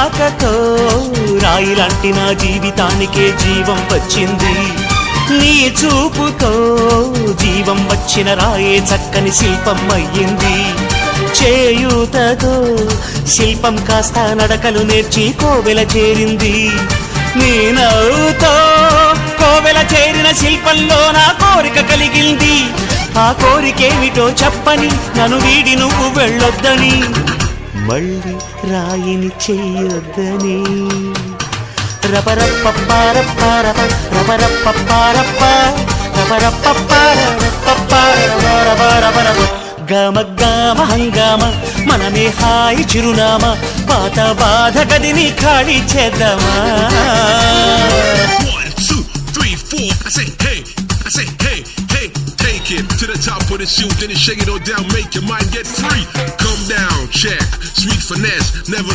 రాకతో రాయిలాంటి నా జీవితానికే జీవం వచ్చింది. నీ చూపుతో జీవం వచ్చిన రాయే చక్కని శిల్పం అయ్యింది. చేయూతతో శిల్పం కాస్త నడకలు నేర్చి కోవెల చేరింది. నీ నవ్వుతో కోవెల చేరిన శిల్పంలో నా కోరిక కలిగింది. ఆ కోరికేమిటో చెప్పని నన్ను వీడి నువ్వు వెళ్ళొద్దని, మళ్ళీ రాయిని చెయ్యొద్దని. రపరప్పపారప్పారప రపరప్పపారప్ప రపరప్పపారపపారపరపరపరపరపర గమ గమ హంగామ మనమే హాయి చిరునామా. పాత బాధ గదిని ఖాళీ చేద్దామా. 1 2 3 4 I say hey, I say hey, hey, take it to the top of the shoot, then you shake it all down, make your mind get free. Come down, check, sweet finesse, never